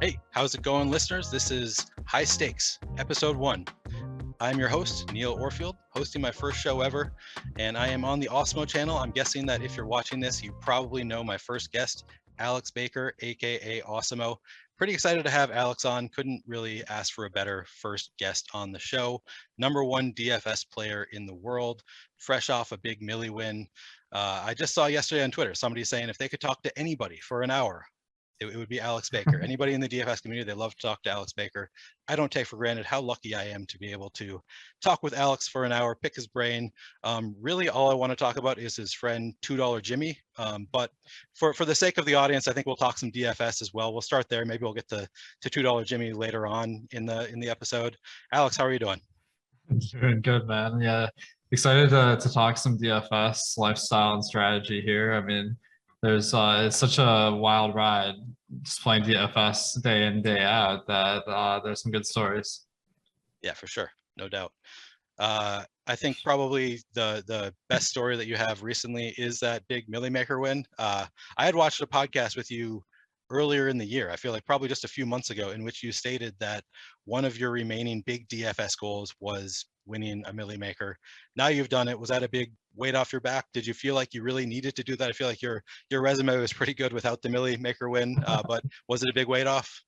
Hey, how's it going, listeners? This is High Stakes, Episode 1. I'm your host, Neil Orfield, hosting my first show ever, and I am on the Awesemo channel. I'm guessing that if you're watching this, you probably know my first guest, Alex Baker, aka Awesemo. Pretty excited to have Alex on. Couldn't really ask for a better first guest on the show. #1 DFS player in the world, fresh off a big Millie win. I just saw yesterday on Twitter somebody saying if they could talk to anybody for an hour, it would be Alex Baker. Anybody in the DFS community, they love to talk to Alex Baker. I don't take for granted how lucky I am to be able to talk with Alex for an hour, pick his brain. Really, all I want to talk about is his friend $2 Jimmy. But for the sake of the audience, I think we'll talk some DFS as well. We'll start there. Maybe we'll get to $2 Jimmy later on in the episode. Alex, how are you doing? Doing good, man. Yeah, excited to talk some DFS lifestyle and strategy here. I mean, there's it's such a wild ride just playing DFS day in, day out that there's some good stories. Yeah, for sure. No doubt. I think probably the best story that you have recently is that big Millie Maker win. I had watched a podcast with you earlier in the year, I feel like probably just a few months ago, in which you stated that one of your remaining big DFS goals was winning a Millie Maker. Now you've done it. Was that a big weight off your back? Did you feel like you really needed to do that? I feel like your resume was pretty good without the Millie Maker win, but was it a big weight off?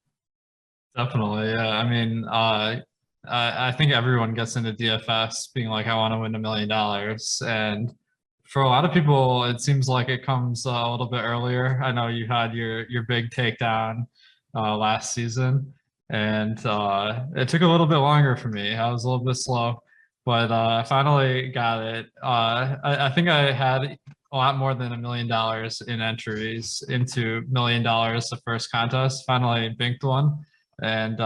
Definitely, yeah. I mean, I think everyone gets into DFS being like, I want to win $1 million, and for a lot of people, it seems like it comes a little bit earlier. I know you had your big takedown last season, and it took a little bit longer for me. I was a little bit slow, but I finally got it. I think I had a lot more than $1 million in entries into $1 million the first contest. Finally banked one. And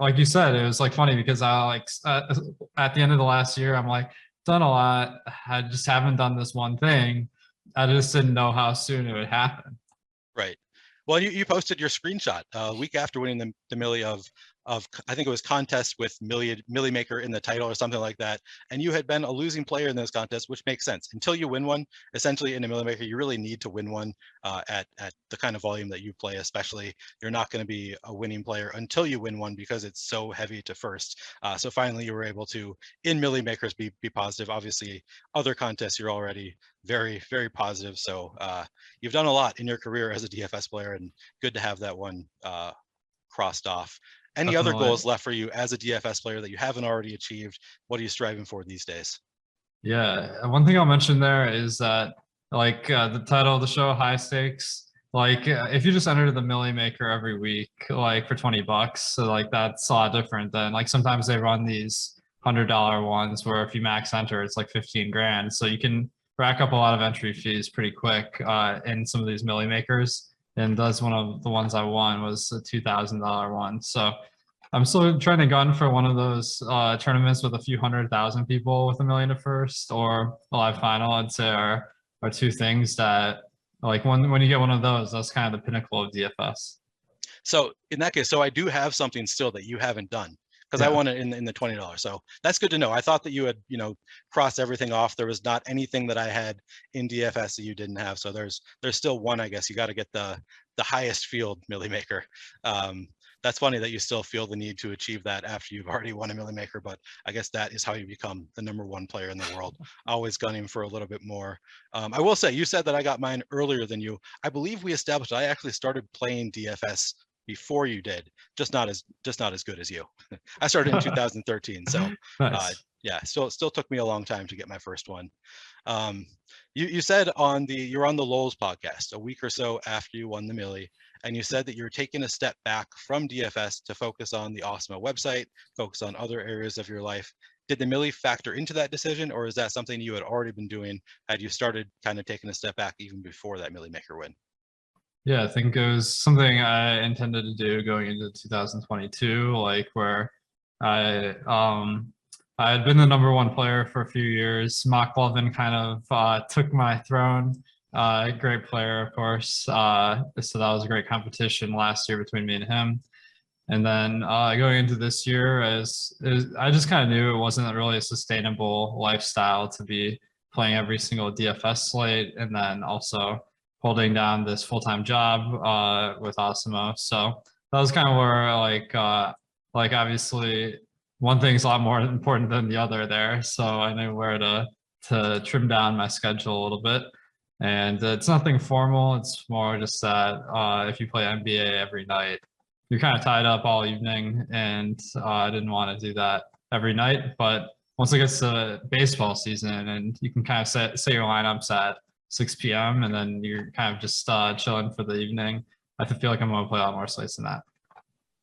like you said, it was like funny because I at the end of the last year, I'm like, done a lot. I just haven't done this one thing. I just didn't know how soon it would happen. Right. Well, you posted your screenshot a week after winning the Millie of I think it was contest with Millie Maker in the title or something like that. And you had been a losing player in those contests, which makes sense. Until you win one, essentially in a Millie Maker, you really need to win one at the kind of volume that you play, especially. You're not going to be a winning player until you win one because it's so heavy to first. So finally, you were able to, in Millie Makers, be positive. Obviously, other contests, you're already very, very positive. So you've done a lot in your career as a DFS player, and good to have that one crossed off. Any Definitely. other goals left for you as a DFS player that you haven't already achieved? What are you striving for these days? Yeah, one thing I'll mention there is that like the title of the show, High Stakes. Like if you just enter the Millie Maker every week, like for $20, so like that's a lot different than like sometimes they run these $100 ones where if you max enter, it's like 15 grand. So you can rack up a lot of entry fees pretty quick in some of these Millie Makers. And that's one of the ones I won was a $2,000 one. So I'm still trying to gun for one of those tournaments with a few 100,000 people with $1 million at first, or a live final. I'd say are two things that like when you get one of those, that's kind of the pinnacle of DFS. So in that case, so I do have something still that you haven't done, because I won it in the $20. So that's good to know. I thought that you had, crossed everything off. There was not anything that I had in DFS that you didn't have. So there's still one, I guess. You got to get the highest field Millie Maker. That's funny that you still feel the need to achieve that after you've already won a Millie Maker, but I guess that is how you become the #1 player in the world, always gunning for a little bit more. I will say, you said that I got mine earlier than you. I believe we established I actually started playing DFS before you did, just not as good as you. I started in 2013, so Nice. yeah, still took me a long time to get my first one. You said you're on the Lowell's podcast a week or so after you won the Millie, and you said that you're taking a step back from DFS to focus on the Awesemo website, focus on other areas of your life. Did the Millie factor into that decision, or is that something you had already been doing? Had you started kind of taking a step back even before that Millie Maker win? Yeah, I think it was something I intended to do going into 2022, like where I had been the #1 player for a few years. Mock Lovin kind of took my throne. Great player, of course. So that was a great competition last year between me and him. And then going into this year, I just kind of knew it wasn't really a sustainable lifestyle to be playing every single DFS slate, and then also holding down this full-time job with Awesemo. So that was kind of where like obviously one thing's a lot more important than the other there. So I knew where to trim down my schedule a little bit. And it's nothing formal. It's more just that if you play NBA every night, you're kind of tied up all evening, and I didn't want to do that every night. But once it gets to baseball season, and you can kind of set your lineups at 6 p.m. and then you're kind of just chilling for the evening, I feel like I'm going to play a lot more slates than that.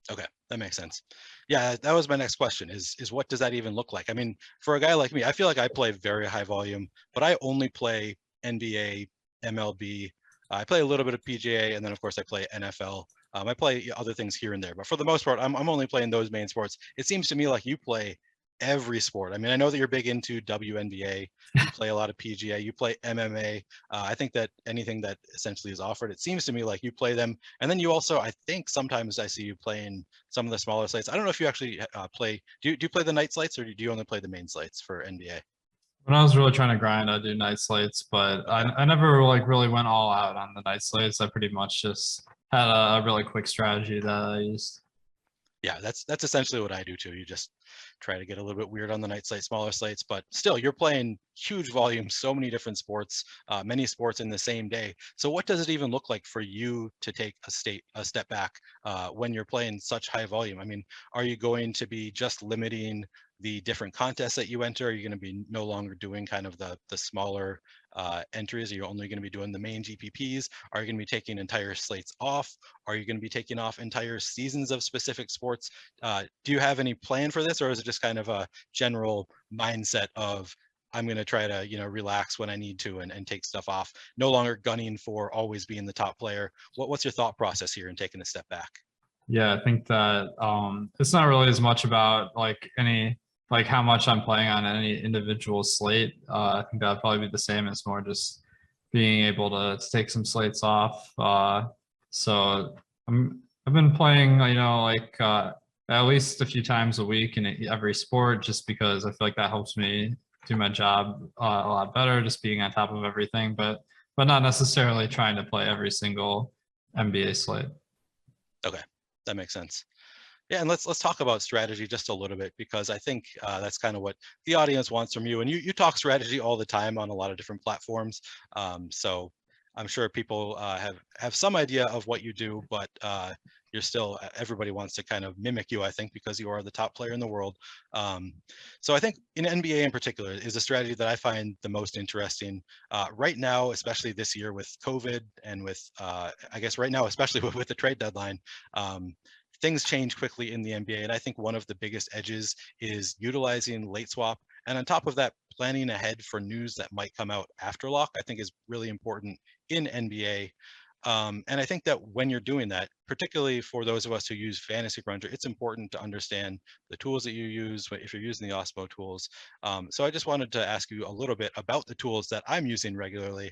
Okay, that makes sense. Yeah, that was my next question is what does that even look like? I mean, for a guy like me, I feel like I play very high volume, but I only play NBA, MLB. I play a little bit of PGA, and then of course I play NFL. I play other things here and there, but for the most part, I'm only playing those main sports. It seems to me like you play every sport. I mean, I know that you're big into WNBA, you play a lot of PGA, you play MMA. I think that anything that essentially is offered, it seems to me like you play them. And then you also, I think sometimes I see you playing some of the smaller slates. I don't know if you actually play, do you play the night slates, or do you only play the main slates for NBA? When I was really trying to grind, I do night slates, but I never like really went all out on the night slates. I pretty much just had a really quick strategy that I used. Yeah, that's essentially what I do too. You just try to get a little bit weird on the night slate, smaller slates, but still you're playing huge volumes, so many different sports, many sports in the same day. So what does it even look like for you to take a step back when you're playing such high volume? I mean, are you going to be just limiting the different contests that you enter? Are you going to be no longer doing kind of the smaller entries? Are you only going to be doing the main GPPs? Are you going to be taking entire slates off? Are you going to be taking off entire seasons of specific sports? Do you have any plan for this, or is it just kind of a general mindset of I'm going to try to, you know, relax when I need to and take stuff off, no longer gunning for always being the top player? What's your thought process here in taking a step back? Yeah, I think that it's not really as much about like how much I'm playing on any individual slate. I think that'd probably be the same. It's more just being able to take some slates off. So I've been playing, you know, like at least a few times a week in every sport, just because I feel like that helps me do my job a lot better, just being on top of everything, but not necessarily trying to play every single NBA slate. Okay, that makes sense. Yeah, and let's talk about strategy just a little bit, because I think that's kind of what the audience wants from you. And you talk strategy all the time on a lot of different platforms. So I'm sure people have some idea of what you do, but you're still, everybody wants to kind of mimic you, I think, because you are the top player in the world. So I think in NBA in particular is a strategy that I find the most interesting right now, especially this year with COVID and with, I guess right now, especially with the trade deadline. Things change quickly in the NBA, and I think one of the biggest edges is utilizing late swap. And on top of that, planning ahead for news that might come out after lock, I think is really important in NBA. And I think that when you're doing that, particularly for those of us who use Fantasy Cruncher, it's important to understand the tools that you use if you're using the Awesemo tools. So I just wanted to ask you a little bit about the tools that I'm using regularly.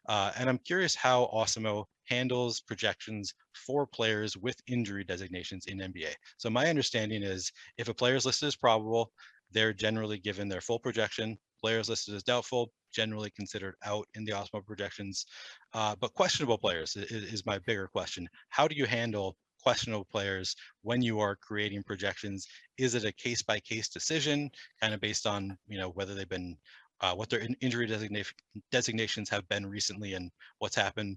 And I'm curious how Awesemo handles projections for players with injury designations in NBA. So my understanding is if a player is listed as probable, they're generally given their full projection. Players listed as doubtful, generally considered out in the Awesemo projections. But questionable players is my bigger question. How do you handle questionable players when you are creating projections? Is it a case-by-case decision, kind of based on, you know, whether they've been what their injury designations have been recently and what's happened?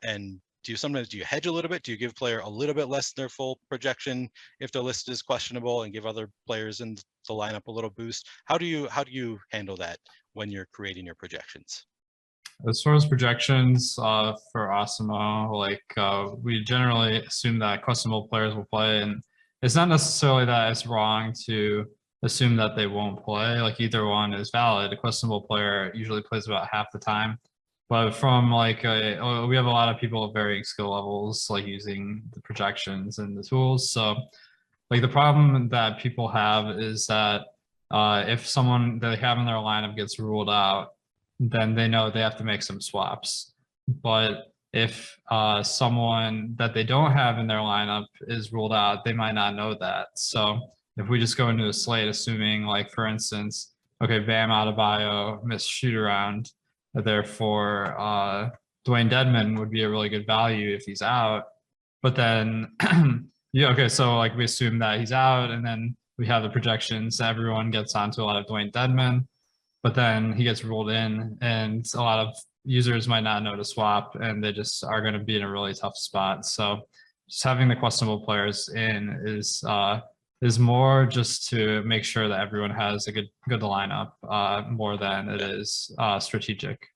And do you hedge a little bit? Do you give player a little bit less than their full projection if they're listed as questionable, and give other players in the lineup a little boost? How do you handle that when you're creating your projections? As far as projections for Awesemo, like we generally assume that questionable players will play, and it's not necessarily that it's wrong to assume that they won't play. Like either one is valid. A questionable player usually plays about half the time. But from like we have a lot of people at varying skill levels, like using the projections and the tools. So like the problem that people have is that if someone that they have in their lineup gets ruled out, then they know they have to make some swaps. But if someone that they don't have in their lineup is ruled out, they might not know that. So if we just go into a slate, assuming like, for instance, okay, Bam Adebayo missed shoot around, therefore Dwayne Dedman would be a really good value if he's out. But then Yeah, okay, so like we assume that he's out, and then we have the projections. Everyone gets onto a lot of Dwayne Dedman, but then he gets ruled in, and a lot of users might not know to swap, and they just are going to be in a really tough spot. So just having the questionable players in is more just to make sure that everyone has a good lineup, more than it is strategic.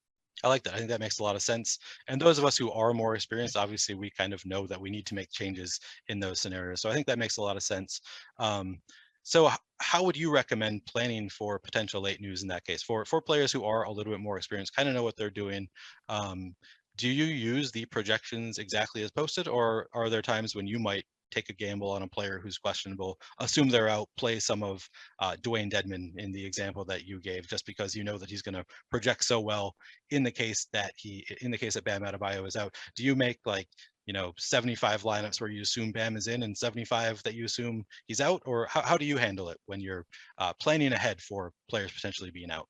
I like that. I think that makes a lot of sense. And those of us who are more experienced, obviously, we kind of know that we need to make changes in those scenarios. So I think that makes a lot of sense. So how would you recommend planning for potential late news in that case? For players who are a little bit more experienced, kind of know what they're doing, do you use the projections exactly as posted, or are there times when you might take a gamble on a player who's questionable, assume they're out, play some of Dwayne Dedman in the example that you gave, just because you know that he's going to project so well in the case that Bam Adebayo is out? Do you make like 75 lineups where you assume Bam is in and 75 that you assume he's out, or how do you handle it when you're planning ahead for players potentially being out?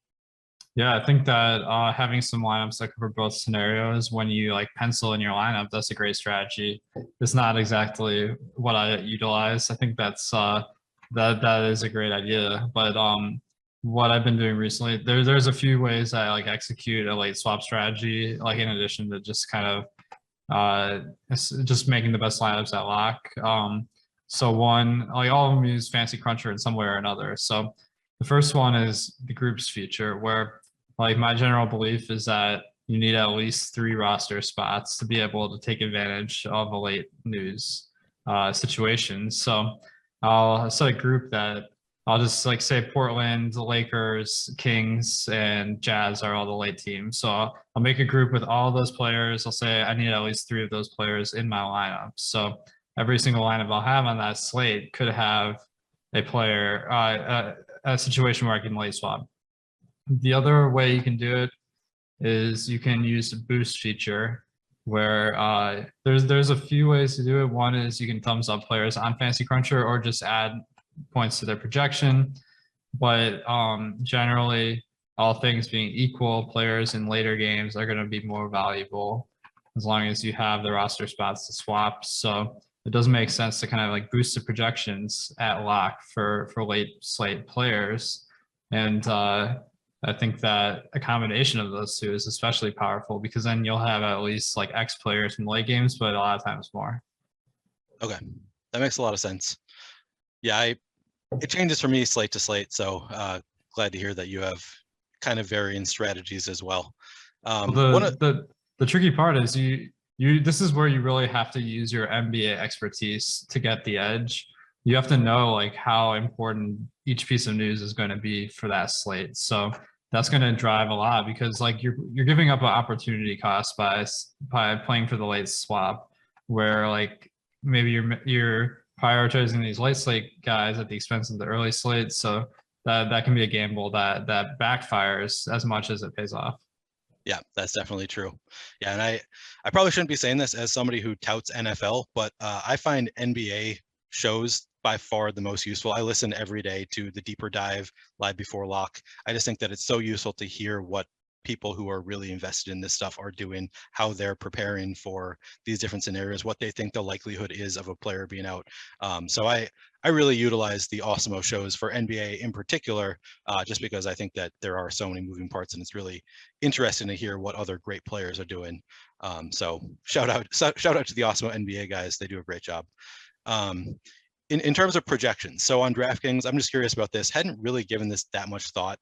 Yeah, I think that having some lineups that cover both scenarios when you like pencil in your lineup, that's a great strategy. It's not exactly what I utilize. I think that's that is a great idea. But what I've been doing recently, there's a few ways I like execute a late swap strategy, like in addition to just kind of just making the best lineups at lock. So one, like all of them use Fancy Cruncher in some way or another. So the first one is the groups feature, where like my general belief is that you need at least 3 roster spots to be able to take advantage of a late news situation. So I'll set a group that I'll just like say Portland, the Lakers, Kings, and Jazz are all the late teams. So I'll make a group with all those players. I'll say I need at least 3 of those players in my lineup. So every single lineup I'll have on that slate could have a player, a situation where I can late swap. The other way you can do it is you can use the boost feature, where there's a few ways to do it. One is you can thumbs up players on Fancy Cruncher or just add points to their projection. But generally, all things being equal, players in later games are going to be more valuable as long as you have the roster spots to swap. So it doesn't make sense to kind of like boost the projections at lock for late slate players. And I think that a combination of those two is especially powerful, because then you'll have at least like X players in late games, but a lot of times more. Okay, that makes a lot of sense. Yeah, it changes for me slate to slate, so glad to hear that you have kind of varying strategies as well. The tricky part is this is where you really have to use your NBA expertise to get the edge. You have to know like how important each piece of news is going to be for that slate. So that's going to drive a lot, because like you're giving up an opportunity cost by playing for the late swap, where like maybe you're prioritizing these late slate guys at the expense of the early slate. So that can be a gamble that backfires as much as it pays off. Yeah, that's definitely true. Yeah, and I probably shouldn't be saying this as somebody who touts NFL, but I find NBA shows by far the most useful. I listen every day to the Deeper Dive, Live Before Lock. I just think that it's so useful to hear what people who are really invested in this stuff are doing, how they're preparing for these different scenarios, what they think the likelihood is of a player being out. So I really utilize the Awesemo shows for NBA in particular, just because I think that there are so many moving parts, and it's really interesting to hear what other great players are doing. So shout out to the Awesemo NBA guys. They do a great job. In terms of projections, so on DraftKings, I'm just curious about this. Hadn't really given this that much thought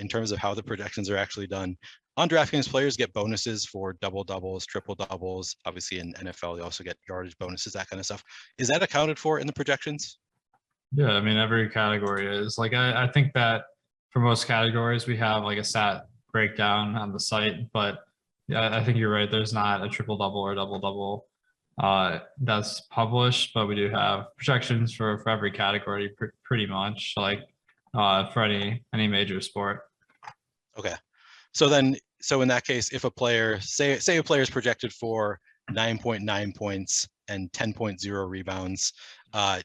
in terms of how the projections are actually done. On DraftKings, players get bonuses for double doubles, triple doubles. Obviously, in NFL, they also get yardage bonuses, that kind of stuff. Is that accounted for in the projections? Yeah, I mean, every category is. Like, I think that for most categories, we have like a stat breakdown on the site, but yeah, I think you're right. There's not a triple double or double double that's published, but we do have projections for every category, pretty much, like for any major sport. Okay, so in that case, if a player say a player is projected for 9.9 points and 10.0 rebounds,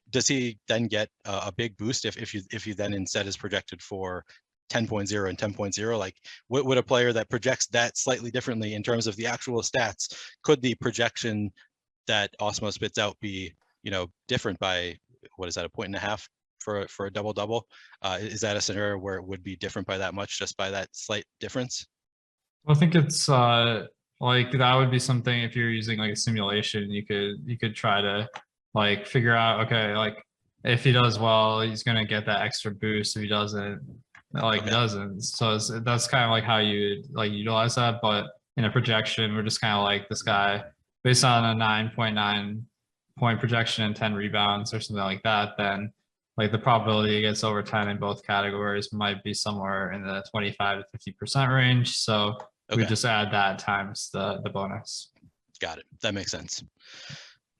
does he then get a big boost if you then instead is projected for 10.0 and 10.0? Like, would a player that projects that slightly differently in terms of the actual stats, could the projection that Awesemo spits out be different by, what is that, a point and a half for a double-double? Is that a scenario where it would be different by that much, just by that slight difference? I think it's like that would be something if you're using like a simulation, you could try to like figure out, okay, like if he does well, he's gonna get that extra boost. If he doesn't, like Okay. doesn't. So that's kind of like how you like utilize that. But in a projection, we're just kind of like this guy based on a 9.9 point projection and 10 rebounds or something like that, then like the probability he gets over 10 in both categories might be somewhere in the 25 to 50% range. So we Okay. just add that times the bonus. Got it. That makes sense.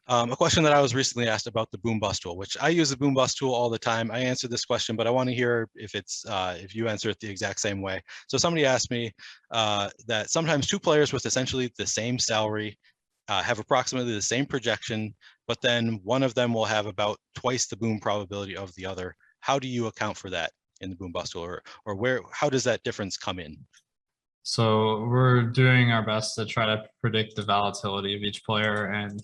A question that I was recently asked about the boom bust tool, which I use the boom bust tool all the time. I answered this question, but I want to hear if you answer it the exact same way. So somebody asked me that sometimes two players with essentially the same salary have approximately the same projection, but then one of them will have about twice the boom probability of the other. How do you account for that in the boom bust tool, or how does that difference come in? So we're doing our best to try to predict the volatility of each player, and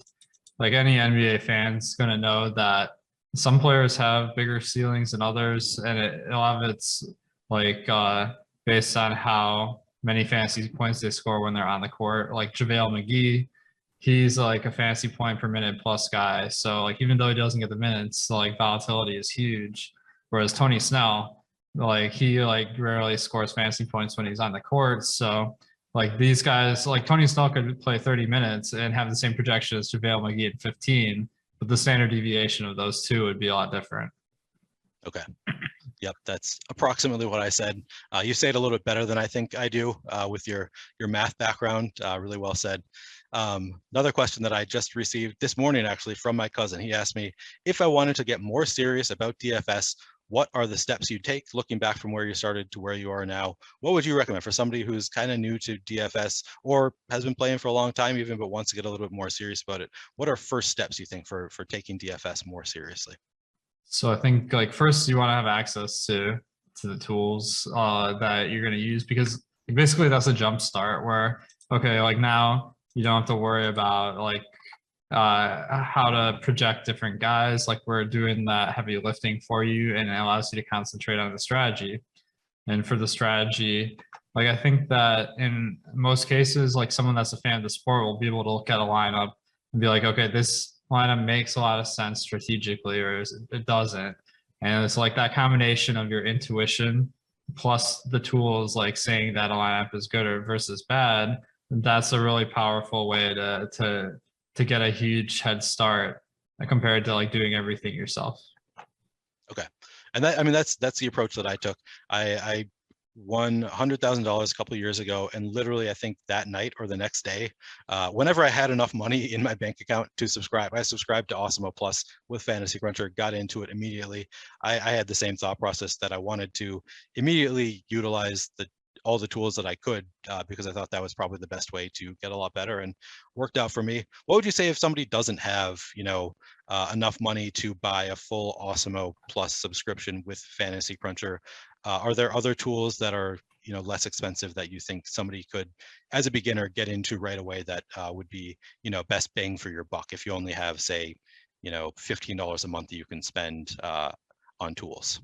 like any NBA fan's going to know that some players have bigger ceilings than others, and a lot of it's like based on how many fantasy points they score when they're on the court. Like JaVale McGee, he's like a fantasy point per minute plus guy. So like even though he doesn't get the minutes, like volatility is huge. Whereas Tony Snell, like he like rarely scores fantasy points when he's on the court. So like these guys, like Tony Snell could play 30 minutes and have the same projection as JaVale McGee at 15, but the standard deviation of those two would be a lot different. Okay. Yep, that's approximately what I said. You say it a little bit better than I think I do with your math background. Really well said. Another question that I just received this morning, actually, from my cousin. He asked me if I wanted to get more serious about DFS, what are the steps you take looking back from where you started to where you are now? What would you recommend for somebody who's kind of new to DFS or has been playing for a long time even, but wants to get a little bit more serious about it? What are first steps you think for taking DFS more seriously? So I think like first you want to have access to the tools that you're going to use, because basically that's a jump start where, okay, like now you don't have to worry about like how to project different guys. Like we're doing that heavy lifting for you, and it allows you to concentrate on the strategy. And for the strategy, like I think that in most cases, like someone that's a fan of the sport will be able to look at a lineup and be like, okay, this lineup makes a lot of sense strategically, or it doesn't. And it's like that combination of your intuition plus the tools like saying that a lineup is good or versus bad. That's a really powerful way to get a huge head start compared to like doing everything yourself. Okay. And that, I mean, that's the approach that I took. I won $100,000 a couple of years ago, and literally I think that night or the next day, whenever I had enough money in my bank account to subscribe, I subscribed to Awesemo Plus with Fantasy Cruncher, got into it immediately. I had the same thought process that I wanted to immediately utilize all the tools that I could because I thought that was probably the best way to get a lot better, and worked out for me. What would you say if somebody doesn't have, enough money to buy a full Awesemo Plus subscription with Fantasy Cruncher? Are there other tools that are, less expensive that you think somebody could, as a beginner, get into right away that would be, best bang for your buck if you only have, say, $15 a month that you can spend on tools?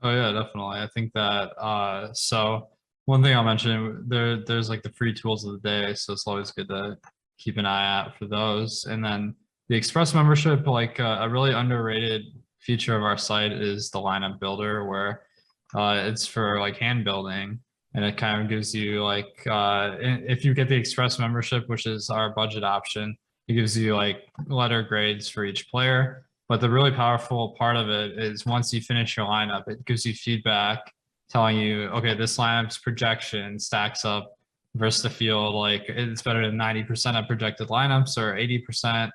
Oh yeah, definitely. I think that so one thing I'll mention, there's like the free tools of the day, so it's always good to keep an eye out for those. And then the Express membership, like a really underrated feature of our site is the lineup builder, where it's for like hand building, and it kind of gives you like if you get the Express membership, which is our budget option, it gives you like letter grades for each player. But the really powerful part of it is once you finish your lineup, it gives you feedback telling you, okay, this lineup's projection stacks up versus the field. Like it's better than 90% of projected lineups, or 80%,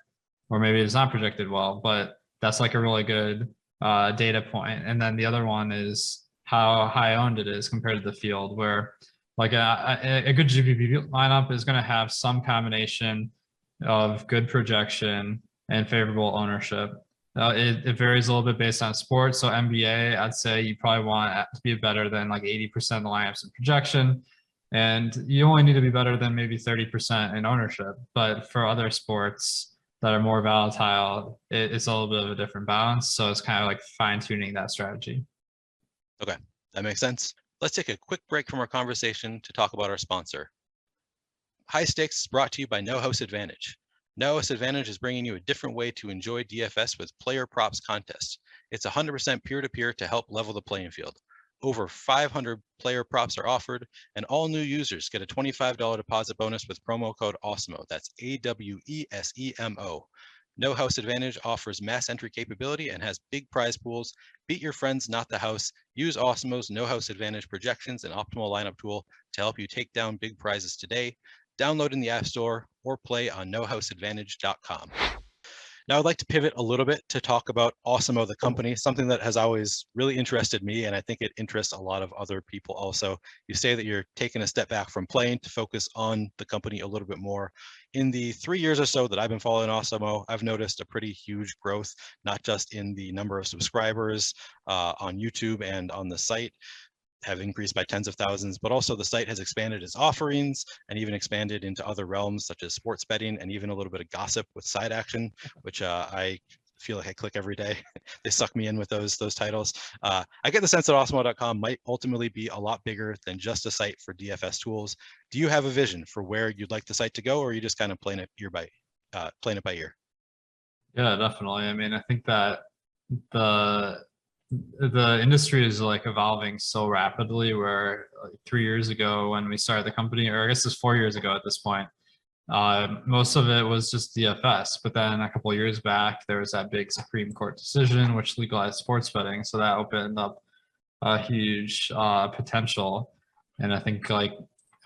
or maybe it's not projected well, but that's like a really good data point. And then the other one is how high owned it is compared to the field, where like a good GPP lineup is going to have some combination of good projection and favorable ownership. It varies a little bit based on sport. So NBA, I'd say you probably want to be better than like 80% of the lineups in projection. And you only need to be better than maybe 30% in ownership. But for other sports, that are more volatile, it's a little bit of a different balance. So it's kind of like fine tuning that strategy. Okay, that makes sense. Let's take a quick break from our conversation to talk about our sponsor. High Stakes is brought to you by No House Advantage. No House Advantage is bringing you a different way to enjoy DFS with player props contests. It's 100% peer-to-peer to help level the playing field. Over 500 player props are offered, and all new users get a $25 deposit bonus with promo code Awesemo. That's AWESEMO. No House Advantage offers mass entry capability and has big prize pools. Beat your friends, not the house. Use Awesemo's No House Advantage projections and optimal lineup tool to help you take down big prizes today. Download in the App Store or play on nohouseadvantage.com. Now I'd like to pivot a little bit to talk about Awesemo, the company, something that has always really interested me, and I think it interests a lot of other people also. You say that you're taking a step back from playing to focus on the company a little bit more. In the 3 years or so that I've been following Awesemo, I've noticed a pretty huge growth, not just in the number of subscribers on YouTube and on the site, have increased by tens of thousands, but also the site has expanded its offerings and even expanded into other realms such as sports betting and even a little bit of gossip with side action, which I feel like I click every day. They suck me in with those titles. I get the sense that Awesemo.com might ultimately be a lot bigger than just a site for DFS tools. Do you have a vision for where you'd like the site to go, or are you just kind of playing it by ear? Yeah, definitely. I mean, I think that the industry is like evolving so rapidly, where like 3 years ago when we started the company, or I guess it's 4 years ago at this point, most of it was just DFS. But then a couple of years back, there was that big Supreme Court decision which legalized sports betting. So that opened up a huge potential. And I think like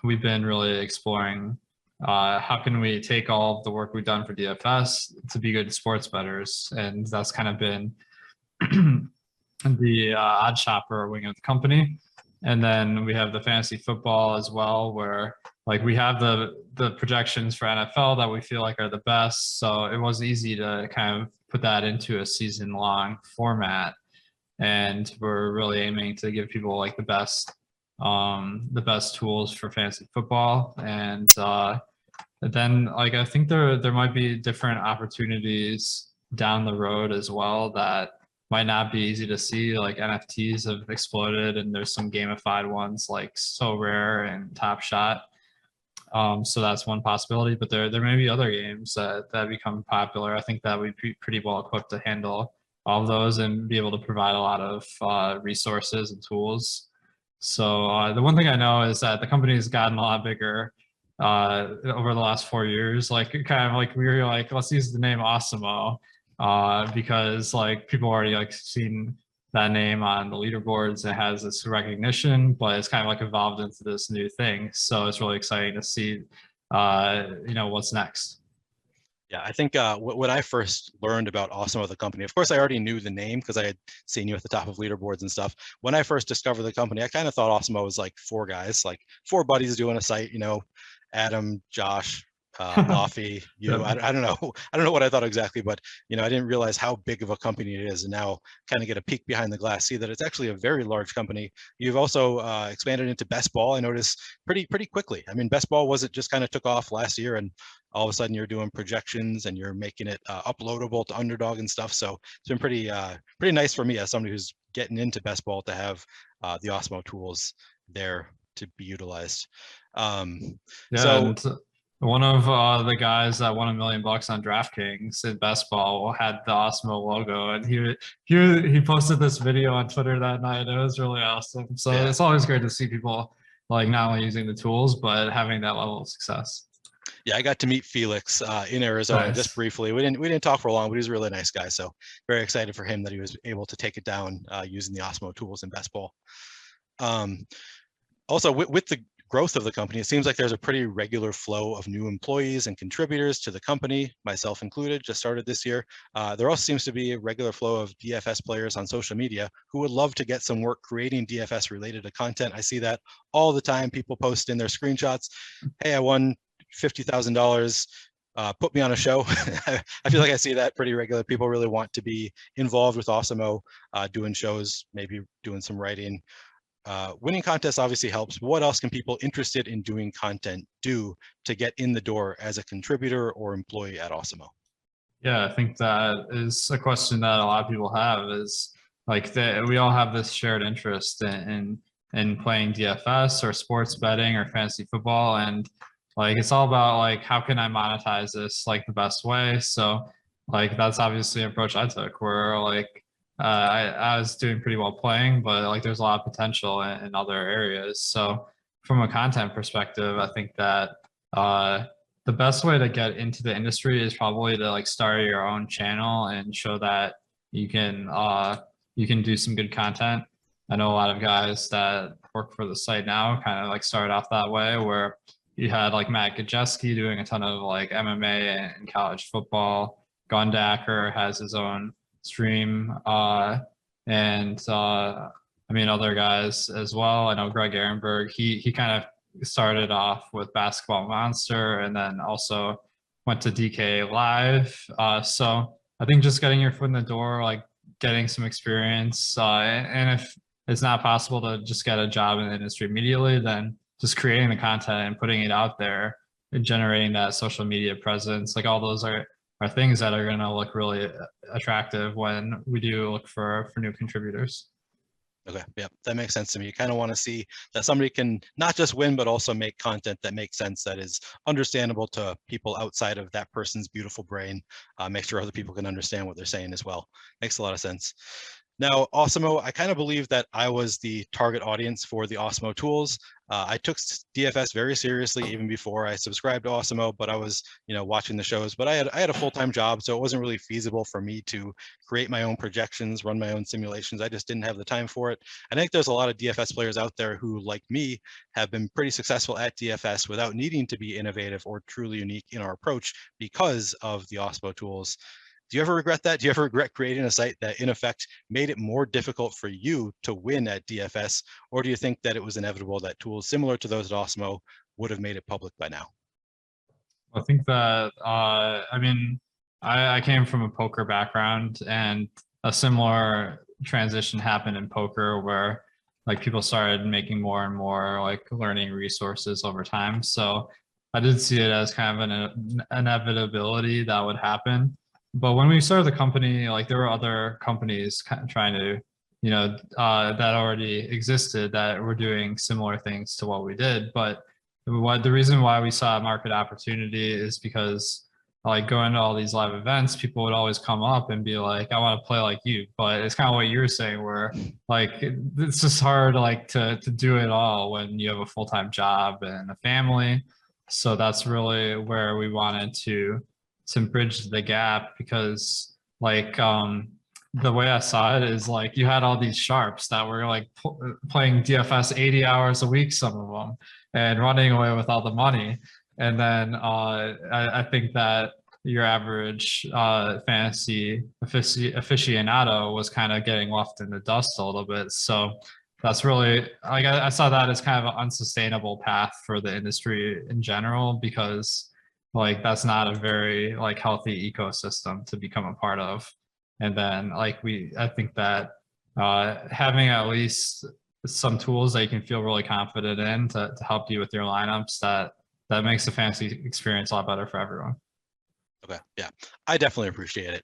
we've been really exploring how can we take all of the work we've done for DFS to be good sports bettors. And that's kind of been the odd shopper wing of the company. And then we have the fantasy football as well, where like we have the projections for NFL that we feel like are the best. So it was easy to kind of put that into a season long format. And we're really aiming to give people like the best tools for fantasy football. And then like I think there might be different opportunities down the road as well that might not be easy to see. Like NFTs have exploded, and there's some gamified ones like So Rare and Top Shot. So that's one possibility, but there may be other games that become popular. I think that we'd be pretty well equipped to handle all of those and be able to provide a lot of resources and tools. So the one thing I know is that the company has gotten a lot bigger over the last 4 years. Like kind of like we were like, let's use the name Awesemo. Because like people already like seen that name on the leaderboards. It has this recognition, but it's kind of like evolved into this new thing. So it's really exciting to see, what's next. Yeah, I think when I first learned about Awesemo, the company, of course, I already knew the name because I had seen you at the top of leaderboards and stuff. When I first discovered the company, I kind of thought Awesemo was like 4 guys, like 4 buddies doing a site, Adam, Josh, Laffy, you. Yep. I don't know. I don't know what I thought exactly, but I didn't realize how big of a company it is, and now kind of get a peek behind the glass, see that it's actually a very large company. You've also expanded into best ball. I noticed pretty quickly. I mean, best ball wasn't just kind of took off last year, and all of a sudden you're doing projections and you're making it uploadable to Underdog and stuff. So it's been pretty nice for me as somebody who's getting into best ball to have the Awesemo tools there to be utilized. So one of the guys that won $1 million on DraftKings in best ball had the Awesemo logo, and he posted this video on Twitter that night. It was really awesome. So yeah. It's always great to see people like not only using the tools but having that level of success. Yeah, I got to meet Felix in Arizona just briefly. We didn't talk for long, but he's a really nice guy. So very excited for him that he was able to take it down using the Awesemo tools in best ball. Also, with the growth of the company, it seems like there's a pretty regular flow of new employees and contributors to the company, myself included, just started this year. There also seems to be a regular flow of DFS players on social media who would love to get some work creating DFS related to content. I see that all the time. People post in their screenshots, hey, I won $50,000, put me on a show. I feel like I see that pretty regular. People really want to be involved with Awesemo, doing shows, maybe doing some writing. Winning contests obviously helps. What else can people interested in doing content do to get in the door as a contributor or employee at Awesemo? Yeah, I think that is a question that a lot of people have is like we all have this shared interest in playing DFS or sports betting or fantasy football. And like, it's all about like, how can I monetize this like the best way? So like, that's obviously an approach I took where like, I was doing pretty well playing, but like there's a lot of potential in other areas. So from a content perspective, I think that, the best way to get into the industry is probably to like start your own channel and show that you can you can do some good content. I know a lot of guys that work for the site now kind of like started off that way where you had like Matt Gajewski doing a ton of like MMA and college football. Gundacker has his own stream and I mean other guys as well. I know Greg Ehrenberg, he kind of started off with Basketball Monster and then also went to DK Live. So I think just getting your foot in the door, like getting some experience, and if it's not possible to just get a job in the industry immediately, then just creating the content and putting it out there and generating that social media presence, like all those are things that are going to look really attractive when we do look for new contributors. Okay, yeah, that makes sense to me. You kind of want to see that somebody can not just win, but also make content that makes sense, that is understandable to people outside of that person's beautiful brain. Make sure other people can understand what they're saying as well. Makes a lot of sense. Now, Awesemo, I kind of believe that I was the target audience for the Awesemo tools. I took DFS very seriously even before I subscribed to Awesemo, but I was, watching the shows. But I had a full-time job, so it wasn't really feasible for me to create my own projections, run my own simulations. I just didn't have the time for it. I think there's a lot of DFS players out there who, like me, have been pretty successful at DFS without needing to be innovative or truly unique in our approach because of the Awesemo tools. Do you ever regret that? Do you ever regret creating a site that in effect made it more difficult for you to win at DFS? Or do you think that it was inevitable that tools similar to those at Awesemo would have made it public by now? I think that, I mean, I came from a poker background and a similar transition happened in poker where like people started making more and more like learning resources over time. So I did see it as kind of an inevitability that would happen. But when we started the company, like there were other companies kind of trying to, that already existed that were doing similar things to what we did. But the reason why we saw a market opportunity is because like going to all these live events, people would always come up and be like, I want to play like you. But it's kind of what you're saying where like, it's just hard like to do it all when you have a full-time job and a family. So that's really where we wanted to bridge the gap because like the way I saw it is like you had all these sharps that were like playing DFS 80 hours a week, some of them, and running away with all the money. And then I think that your average fantasy aficionado was kind of getting left in the dust a little bit. So that's really like I saw that as kind of an unsustainable path for the industry in general because like that's not a very like healthy ecosystem to become a part of. And then like I think that having at least some tools that you can feel really confident in to help you with your lineups, that makes the fantasy experience a lot better for everyone. Okay, yeah, I definitely appreciate it.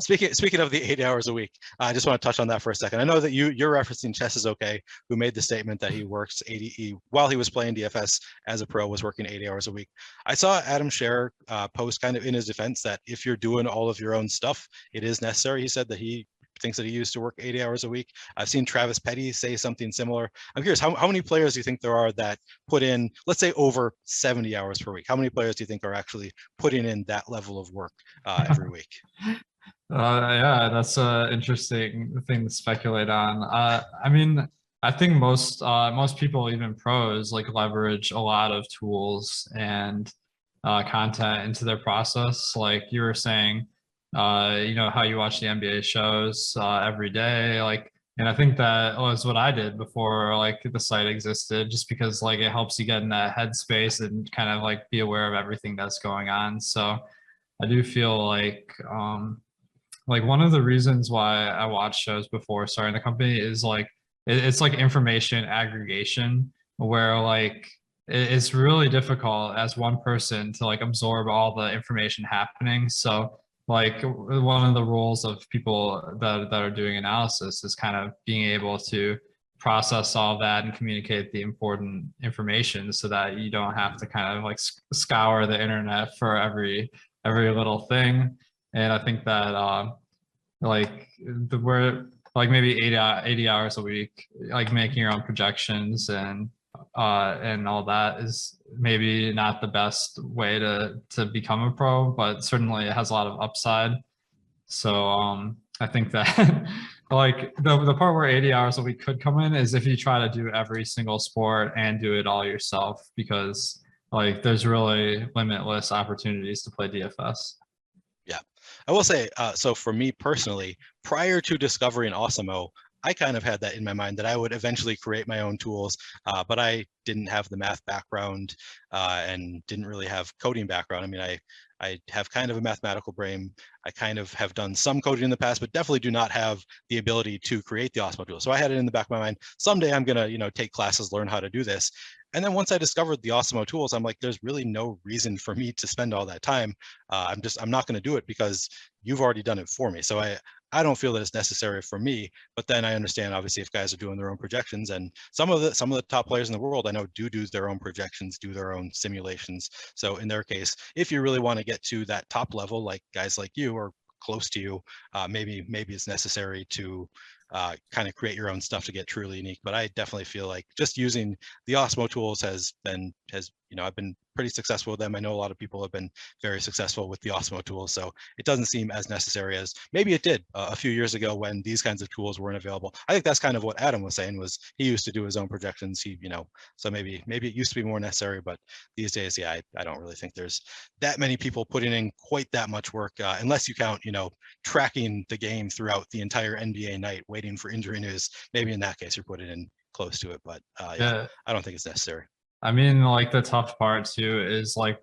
Speaking of the 8 hours a week, I just want to touch on that for a second. I know that you're referencing Chess is Okay, who made the statement that he works 80 while he was playing DFS as a pro, was working 80 hours a week. I saw Adam Scherer post kind of in his defense that if you're doing all of your own stuff, it is necessary. He said that he thinks that he used to work 80 hours a week. I've seen Travis Petty say something similar. I'm curious, how many players do you think there are that put in, let's say, over 70 hours per week? How many players do you think are actually putting in that level of work every week? Yeah, that's an interesting thing to speculate on. I mean, I think most people, even pros, like leverage a lot of tools and content into their process. Like you were saying, how you watch the NBA shows every day, like, and I think that was what I did before like the site existed, just because like it helps you get in that headspace and kind of like be aware of everything that's going on. So I do feel like one of the reasons why I watch shows before starting the company is like it's like information aggregation where like it's really difficult as one person to like absorb all the information happening. So like one of the roles of people that are doing analysis is kind of being able to process all that and communicate the important information so that you don't have to kind of like scour the internet for every little thing. And I think that like we're like maybe 80 hours a week, like making your own projections and all that is maybe not the best way to become a pro, but certainly it has a lot of upside. So I think that like the part where 80 hours a week could come in is if you try to do every single sport and do it all yourself, because like there's really limitless opportunities to play DFS. Yeah, I will say, so for me personally, prior to discovering Awesemo, I kind of had that in my mind that I would eventually create my own tools, but I didn't have the math background and didn't really have coding background. I mean, I have kind of a mathematical brain. I kind of have done some coding in the past, but definitely do not have the ability to create the Awesemo tool. So I had it in the back of my mind, someday I'm gonna, take classes, learn how to do this. And then once I discovered the Awesemo tools, I'm like, there's really no reason for me to spend all that time. I'm not going to do it because you've already done it for me. So I don't feel that it's necessary for me. But then I understand, obviously, if guys are doing their own projections, and some of the top players in the world I know do their own projections, do their own simulations. So in their case, if you really want to get to that top level, like guys like you or close to you, maybe it's necessary to kind of create your own stuff to get truly unique. But I definitely feel like just using the Awesemo tools has I've been pretty successful with them. I know a lot of people have been very successful with the Awesemo tools, so it doesn't seem as necessary as maybe it did a few years ago when these kinds of tools weren't available. I think that's kind of what Adam was saying, was he used to do his own projections. So maybe it used to be more necessary, but these days, yeah, I don't really think there's that many people putting in quite that much work, unless you count, tracking the game throughout the entire NBA night, waiting for injury news. Maybe in that case, you're putting in close to it, but yeah, I don't think it's necessary. I mean, like the tough part too is like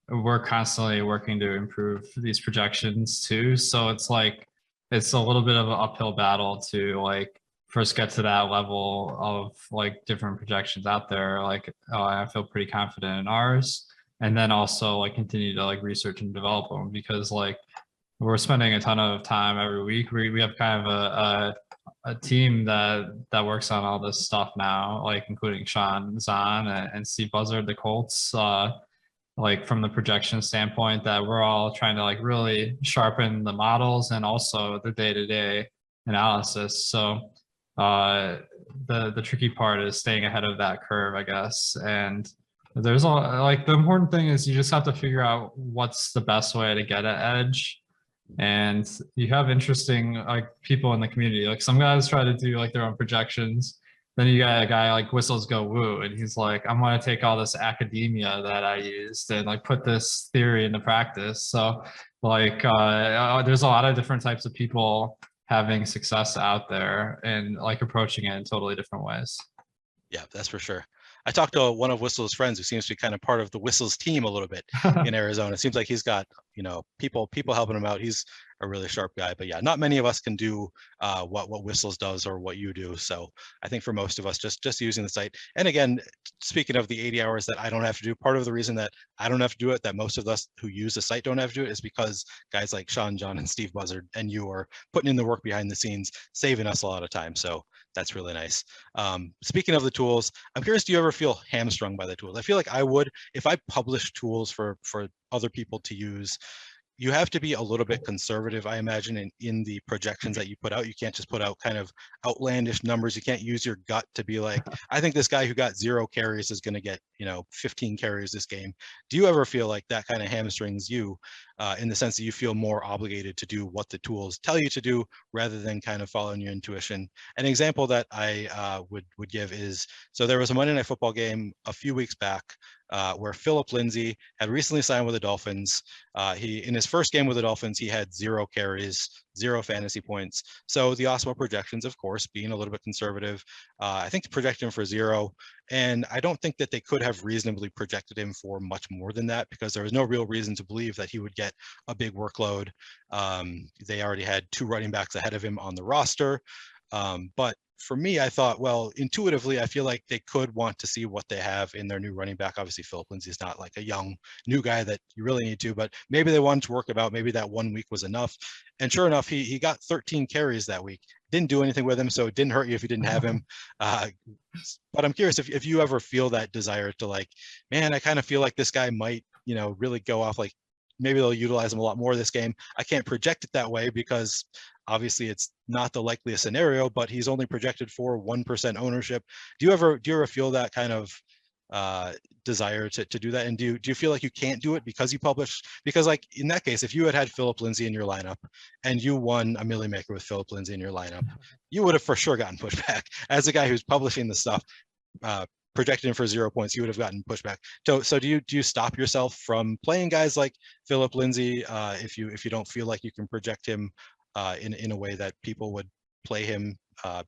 we're constantly working to improve these projections too. So it's like it's a little bit of an uphill battle to like first get to that level of like different projections out there. Like I feel pretty confident in ours, and then also like continue to like research and develop them, because like we're spending a ton of time every week. We have kind of a team that works on all this stuff now, like including Sean Zahn and Steve Buzzard, the Colts, like from the projection standpoint, that we're all trying to like really sharpen the models and also the day-to-day analysis. So the tricky part is staying ahead of that curve, I guess. And there's like the important thing is you just have to figure out what's the best way to get at edge. And you have interesting like people in the community. Like some guys try to do like their own projections. Then you got a guy like Whistles Go Woo, and he's like, I'm gonna take all this academia that I used and like put this theory into practice. So like there's a lot of different types of people having success out there and like approaching it in totally different ways. Yeah, that's for sure. I talked to one of Whistle's friends who seems to be kind of part of the Whistle's team a little bit in Arizona. It seems like he's got, people helping him out. He's a really sharp guy, but yeah, not many of us can do what Whistles does or what you do. So I think for most of us, just using the site. And again, speaking of the 80 hours that I don't have to do, part of the reason that I don't have to do it, that most of us who use the site don't have to do it, is because guys like Sean, John, and Steve Buzzard and you are putting in the work behind the scenes, saving us a lot of time. So that's really nice. Speaking of the tools, I'm curious, do you ever feel hamstrung by the tools? I feel like I would if I publish tools for other people to use. You have to be a little bit conservative, I imagine, in the projections that you put out. You can't just put out kind of outlandish numbers. You can't use your gut to be like, I think this guy who got 0 carries is going to get, 15 carries this game. Do you ever feel like that kind of hamstrings you in the sense that you feel more obligated to do what the tools tell you to do rather than kind of following your intuition? An example that I would give is, so there was a Monday Night Football game a few weeks back where Philip Lindsay had recently signed with the Dolphins. In his first game with the Dolphins, he had 0 carries, 0 fantasy points. So the Awesemo projections, of course, being a little bit conservative, I think projected him for 0. And I don't think that they could have reasonably projected him for much more than that, because there was no real reason to believe that he would get a big workload. They already had 2 running backs ahead of him on the roster. But for me, I thought, well, intuitively, I feel like they could want to see what they have in their new running back. Obviously, Philip Lindsay is not like a young new guy that you really need to, but maybe they wanted to work about, maybe that 1 week was enough. And sure enough, he got 13 carries that week. Didn't do anything with him, so it didn't hurt you if you didn't have him. But I'm curious if you ever feel that desire to like, man, I kind of feel like this guy might, really go off, like maybe they'll utilize him a lot more this game. I can't project it that way because obviously it's not the likeliest scenario, but he's only projected for 1% ownership. Do you ever feel that kind of desire to do that? And do you feel like you can't do it because you publish? Because like in that case, if you had Philip Lindsay in your lineup and you won a Millie Maker with Philip Lindsay in your lineup, you would have for sure gotten pushback. As a guy who's publishing the stuff, projected him for 0 points, you would have gotten pushback. So do you stop yourself from playing guys like Philip Lindsay if you don't feel like you can project him in a way that people would play him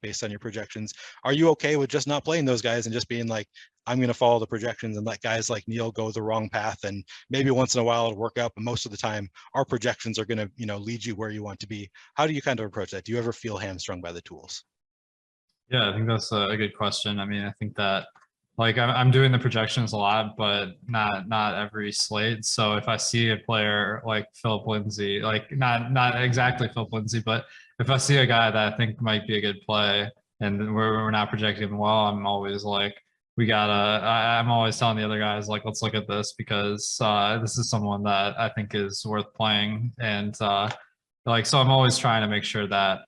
based on your projections? Are you okay with just not playing those guys and just being like, I'm going to follow the projections and let guys like Neil go the wrong path, and maybe once in a while it'll work out, but most of the time our projections are going to lead you where you want to be? How do you kind of approach that? Do you ever feel hamstrung by the tools? Yeah, I think that's a good question. I mean, I think that like I'm doing the projections a lot, but not every slate. So if I see a player like Philip Lindsay, like not exactly Philip Lindsay, but if I see a guy that I think might be a good play and we're not projecting him well, I'm always like, I'm always telling the other guys like, let's look at this because this is someone that I think is worth playing. And like, so I'm always trying to make sure that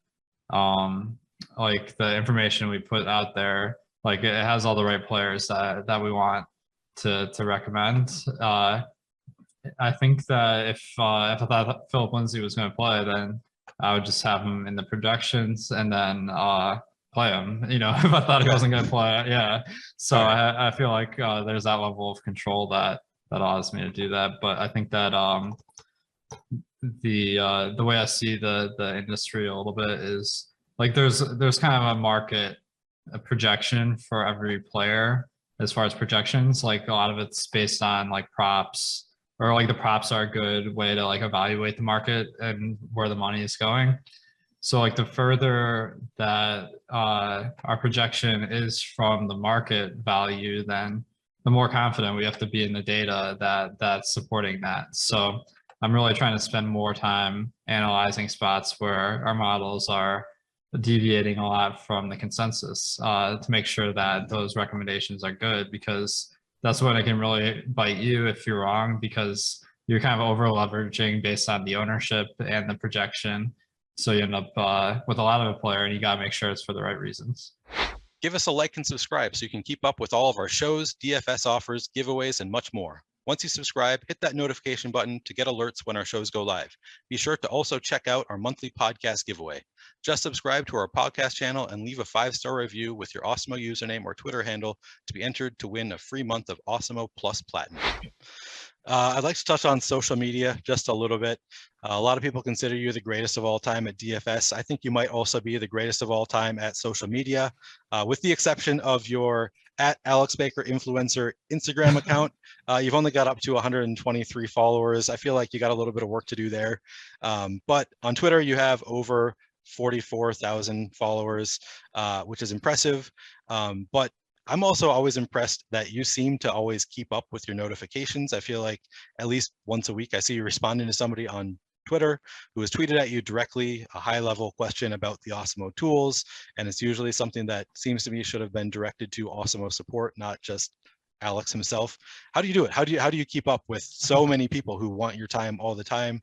like the information we put out there, like it has all the right players that we want to recommend. I think that if I thought Philip Lindsay was going to play, then I would just have him in the projections and then play him. If I thought he wasn't going to play, yeah. So I feel like there's that level of control that allows me to do that. But I think that the way I see the industry a little bit is like there's kind of a projection for every player as far as projections. Like a lot of it's based on like props, or like the props are a good way to like evaluate the market and where the money is going. So like the further that our projection is from the market value, then the more confident we have to be in the data that's supporting that. So I'm really trying to spend more time analyzing spots where our models are deviating a lot from the consensus to make sure that those recommendations are good, because that's when it can really bite you if you're wrong, because you're kind of over leveraging based on the ownership and the projection. So you end up with a lot of a player, and you got to make sure it's for the right reasons. Give us a like and subscribe so you can keep up with all of our shows, DFS offers, giveaways, and much more. Once you subscribe, hit that notification button to get alerts when our shows go live. Be sure to also check out our monthly podcast giveaway. Just subscribe to our podcast channel and leave a 5-star review with your Awesemo username or Twitter handle to be entered to win a free month of Awesemo Plus Platinum. I'd like to touch on social media just a little bit. A lot of people consider you the greatest of all time at DFS. I think you might also be the greatest of all time at social media, with the exception of your @AlexBaker influencer Instagram account. You've only got up to 123 followers. I feel like you got a little bit of work to do there. But on Twitter, you have over 44,000 followers, which is impressive. But I'm also always impressed that you seem to always keep up with your notifications. I feel like at least once a week, I see you responding to somebody on Twitter who has tweeted at you directly a high-level question about the Awesemo tools, and it's usually something that seems to me should have been directed to Awesemo support, not just Alex himself. How do you do it? How do you keep up with so many people who want your time all the time?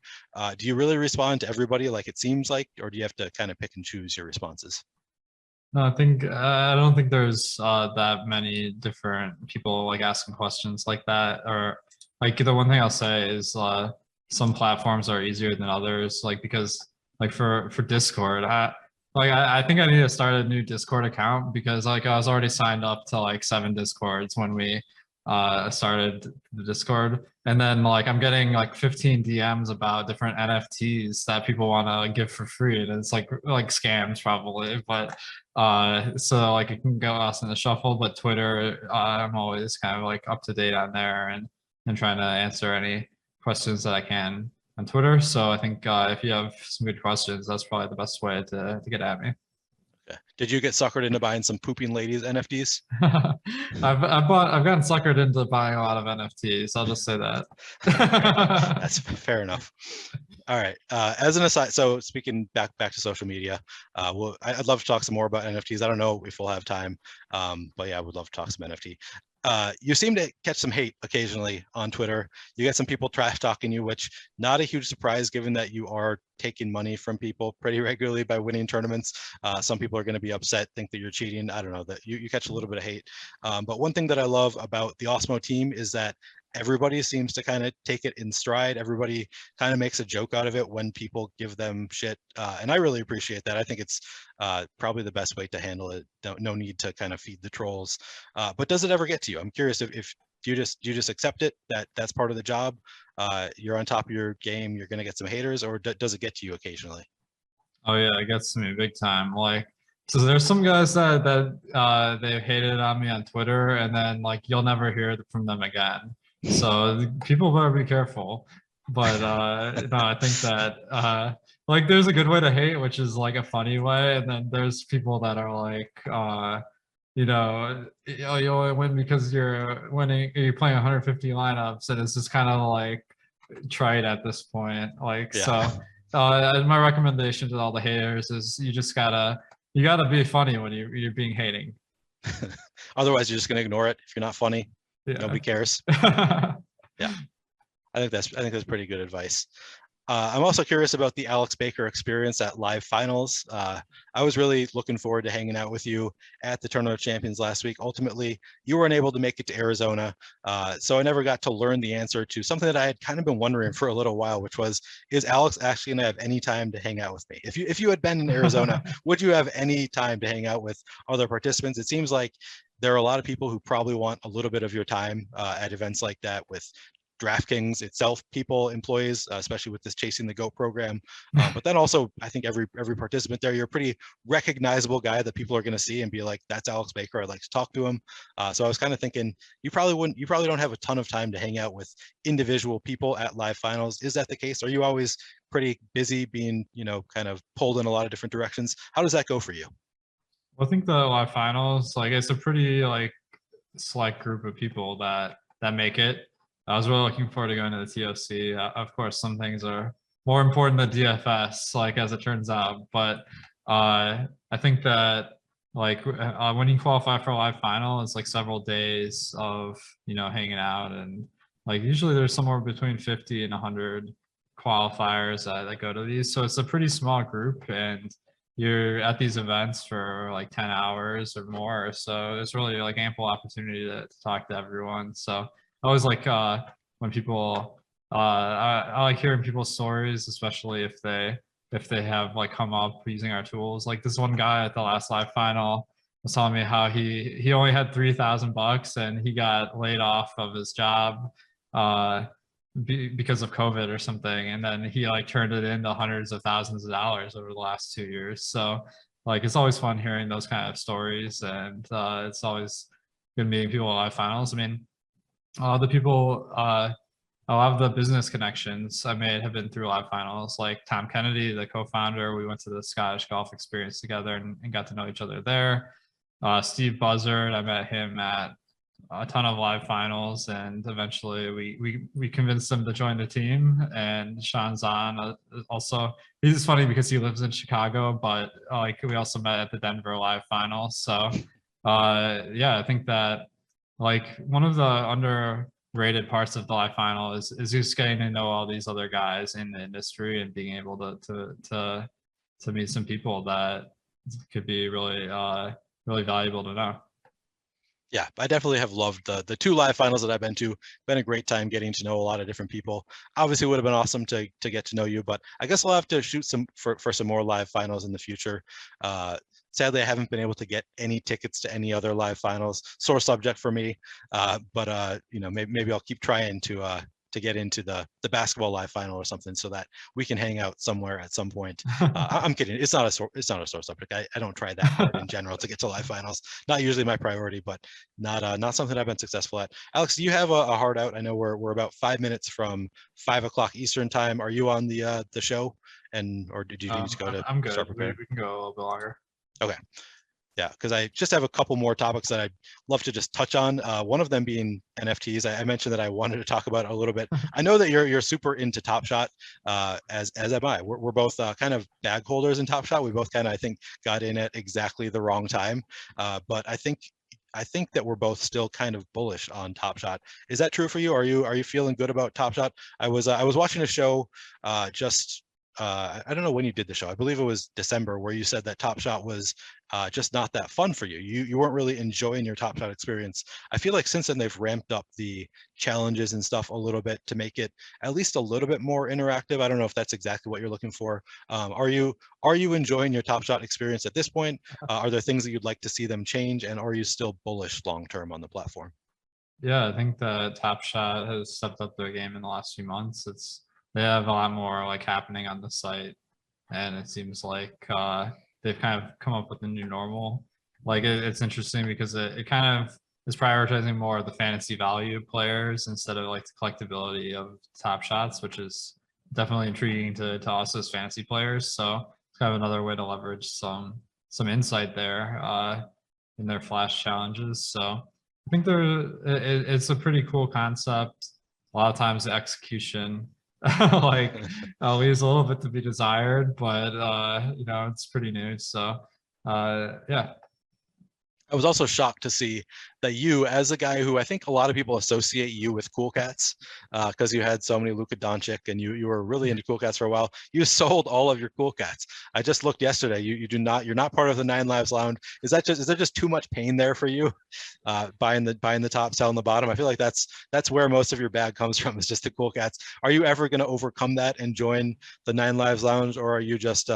Do you really respond to everybody like it seems like, or do you have to kind of pick and choose your responses? No, I don't think there's that many different people like asking questions like that. Or like the one thing I'll say is some platforms are easier than others. Like because like for Discord, I think I need to start a new Discord account, because like I was already signed up to like 7 Discords when we started the Discord, and then like I'm getting like 15 DMs about different NFTs that people want to give for free, and it's like scams probably, but so like it can go lost in the shuffle. But Twitter, I'm always kind of like up to date on there and trying to answer any questions that I can on Twitter. So I think if you have some good questions, that's probably the best way to get at me. Okay. Did you get suckered into buying some pooping ladies NFTs? I've gotten suckered into buying a lot of NFTs. I'll just say that. That's fair enough. All right. As an aside, so speaking back to social media, I'd love to talk some more about NFTs. I don't know if we'll have time, but yeah, I would love to talk some NFT. You seem to catch some hate occasionally on Twitter. You get some people trash talking you, which not a huge surprise given that you are taking money from people pretty regularly by winning tournaments. Some people are going to be upset, think that you're cheating. I don't know, that you catch a little bit of hate. But one thing that I love about the Awesemo team is that everybody seems to kind of take it in stride. Everybody kind of makes a joke out of it when people give them shit. And I really appreciate that. I think it's probably the best way to handle it. No need to kind of feed the trolls. But does it ever get to you? I'm curious if you just accept it, that's part of the job. You're on top of your game, you're going to get some haters, or does it get to you occasionally? Oh yeah, it gets to me big time. Like, so there's some guys that they hated on me on Twitter, and then like you'll never hear from them again. So people better be careful. But no, I think that like there's a good way to hate, which is like a funny way, and then there's people that are like you know, you only win because you're playing 150 lineups, and it's just kind of like trite at this point. Like, Yeah. so my recommendation to all the haters is you gotta be funny when you're being hating. Otherwise, you're just going to ignore it. If you're not funny, Yeah. nobody cares. Yeah, I think that's pretty good advice. I'm also curious about the Alex Baker experience at live finals. I was really looking forward to hanging out with you at the Tournament of Champions last week. Ultimately, you weren't able to make it to Arizona, so I never got to learn the answer to something that I had kind of been wondering for a little while, which was, is Alex actually going to have any time to hang out with me? If you had been in Arizona, would you have any time to hang out with other participants? It seems like there are a lot of people who probably want a little bit of your time at events like that, with DraftKings itself, employees, especially with this Chasing the GOAT program. But then also, I think every participant there, you're a pretty recognizable guy that people are going to see and be like, that's Alex Baker. I'd like to talk to him. So I was kind of thinking, you probably don't have a ton of time to hang out with individual people at live finals. Is that the case? Are you always pretty busy being, kind of pulled in a lot of different directions? How does that go for you? Well, I think the live finals, like, it's a pretty like select group of people that make it. I was really looking forward to going to the TOC. Of course, some things are more important than DFS, like, as it turns out. But I think that like when you qualify for a live final, it's like several days of hanging out, and like usually there's somewhere between 50 and 100 qualifiers that go to these. So it's a pretty small group, and you're at these events for like 10 hours or more. So it's really like ample opportunity to talk to everyone. So I always like when people I like hearing people's stories, especially if they have like come up using our tools. Like this one guy at the last live final was telling me how he only had $3,000 and he got laid off of his job because of COVID or something, and then he like turned it into hundreds of thousands of dollars over the last 2 years. So like it's always fun hearing those kind of stories, and it's always good meeting people at live finals. I mean, the people, a lot of the business connections I made have been through live finals. Like Tom Kennedy, the co-founder, we went to the Scottish Golf Experience together and got to know each other there. Steve Buzzard, I met him at a ton of live finals, and eventually we convinced him to join the team. And Sean Zahn also, he's funny because he lives in Chicago, but like we also met at the Denver live final. So yeah, I think that like one of the underrated parts of the live final is just getting to know all these other guys in the industry and being able to meet some people that could be really really valuable to know. Yeah, I definitely have loved the two live finals that I've been to. Been a great time getting to know a lot of different people. Obviously, it would have been awesome to get to know you, but I guess I'll have to shoot for some more live finals in the future. Sadly, I haven't been able to get any tickets to any other live finals. Sore subject for me, but maybe I'll keep trying to get into the basketball live final or something, so that we can hang out somewhere at some point. I'm kidding. It's not a sore subject. I don't try that hard in general to get to live finals. Not usually my priority, but not something I've been successful at. Alex, do you have a hard out? I know we're about 5 minutes from 5 o'clock Eastern time. Are you on the show, or did you need to go to I'm good. start preparing? We can go a little bit longer. Okay. Yeah, because I just have a couple more topics that I'd love to just touch on. One of them being NFTs. I mentioned that I wanted to talk about it a little bit. I know that you're super into Top Shot, as am I. We're both kind of bag holders in Top Shot. We both kind of, I think, got in at exactly the wrong time. But I think that we're both still kind of bullish on Top Shot. Is that true for you? Are you feeling good about Top Shot? I was watching a show just I don't know when you did the show. I believe it was December, where you said that Top Shot was just not that fun for you. You weren't really enjoying your Top Shot experience. I feel like since then they've ramped up the challenges and stuff a little bit to make it at least a little bit more interactive. I don't know if that's exactly what you're looking for. Are you enjoying your Top Shot experience at this point? Are there things that you'd like to see them change, and are you still bullish long term on the platform? Yeah, I think that Top Shot has stepped up their game in the last few months. They have a lot more like happening on the site, and it seems like they've kind of come up with a new normal. Like it's interesting because it kind of is prioritizing more of the fantasy value players instead of like the collectability of Top Shots, which is definitely intriguing to us as fantasy players. So it's kind of another way to leverage some insight there in their flash challenges. So I think it's a pretty cool concept. A lot of times the execution like leaves a little bit to be desired, but it's pretty new. So yeah. I was also shocked to see that you, as a guy who I think a lot of people associate you with Cool Cats, because you had so many Luka Doncic and you were really into Cool Cats for a while. You sold all of your Cool Cats. I just looked yesterday. You're not part of the 9 Lives Lounge. Is there just too much pain there for you? Buying the top, selling the bottom. I feel like that's where most of your bag comes from, is just the Cool Cats. Are you ever going to overcome that and join the 9 Lives Lounge, or are you just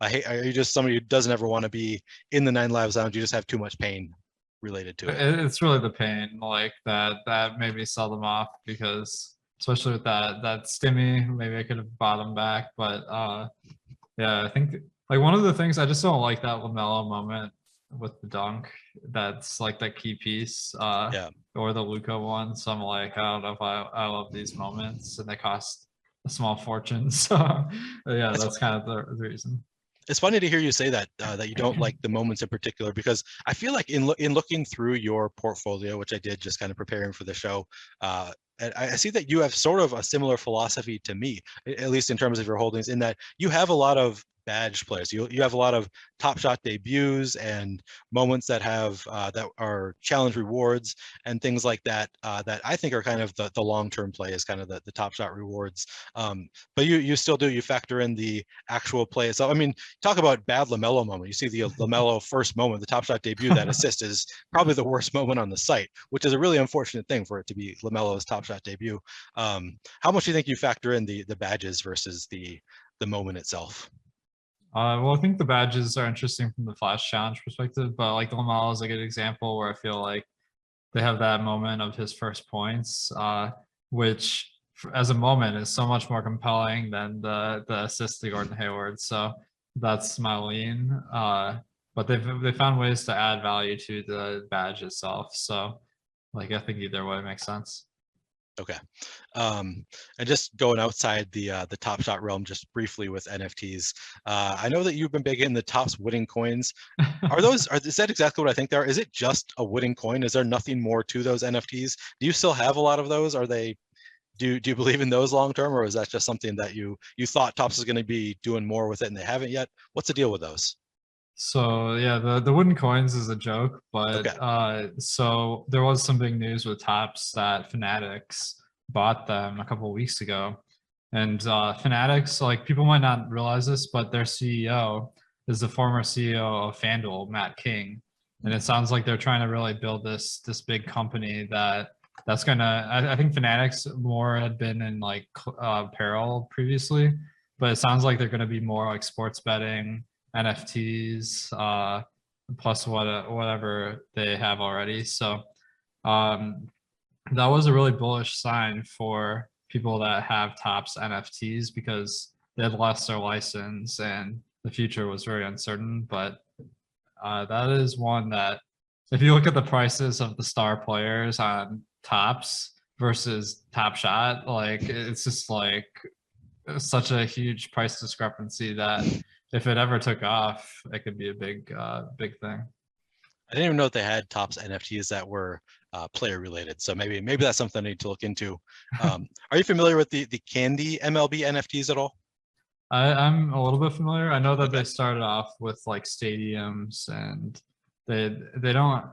are you just somebody who doesn't ever want to be in the 9 Lives Lounge? You just have too much pain related to it. It's really the pain like that made me sell them off, because especially with that stimmy, maybe I could have bought them back. But yeah, I think like one of the things I just don't like that LaMelo moment with the dunk. That's like that key piece. Yeah. Or the Luka one. So I'm like, I don't know if I love these moments, and they cost a small fortune. So yeah, that's kind of the reason. It's funny to hear you say that that you don't like the moments in particular, because I feel like in looking through your portfolio, which I did just kind of preparing for the show, and I see that you have sort of a similar philosophy to me, at least in terms of your holdings, in that you have a lot of badge players. You have a lot of Top Shot debuts and moments that have that are challenge rewards and things like that, that I think are kind of the long-term play, is kind of the Top Shot rewards. But you still you factor in the actual play. So I mean, talk about bad LaMelo moment. You see the LaMelo first moment, the Top Shot debut, that assist is probably the worst moment on the site, which is a really unfortunate thing for it to be LaMelo's Top Shot debut. How much do you think you factor in the badges versus the moment itself? Well, I think the badges are interesting from the flash challenge perspective, but like the LaMelo is a good example where I feel like they have that moment of his first points, which as a moment is so much more compelling than the assist to Gordon Hayward. So that's my lean. But they found ways to add value to the badge itself. So like I think either way makes sense. Okay. And just going outside the Top Shot realm just briefly with NFTs, I know that you've been big in the Topps winning coins. Is that exactly what I think they are? Is it just a winning coin? Is there nothing more to those NFTs? Do you still have a lot of those? Do you believe in those long term, or is that just something that you thought Topps was going to be doing more with it and they haven't yet? What's the deal with those? So yeah, the wooden coins is a joke, but Okay. so there was some big news with Topps that Fanatics bought them a couple of weeks ago, and Fanatics, like people might not realize this, but their CEO is the former CEO of FanDuel, Matt King, and it sounds like they're trying to really build this big company that's gonna. I think Fanatics more had been in like apparel previously, but it sounds like they're gonna be more like sports betting, NFTs, plus whatever they have already. So that was a really bullish sign for people that have Topps NFTs, because they had lost their license and the future was very uncertain. But that is one that, if you look at the prices of the star players on Topps versus Top Shot, like it's just like such a huge price discrepancy that if it ever took off, it could be a big thing. I didn't even know that they had Topps NFTs that were player related. So maybe that's something I need to look into. Are you familiar with the Candy MLB NFTs at all? I'm a little bit familiar. I know that Okay. they started off with like stadiums, and they don't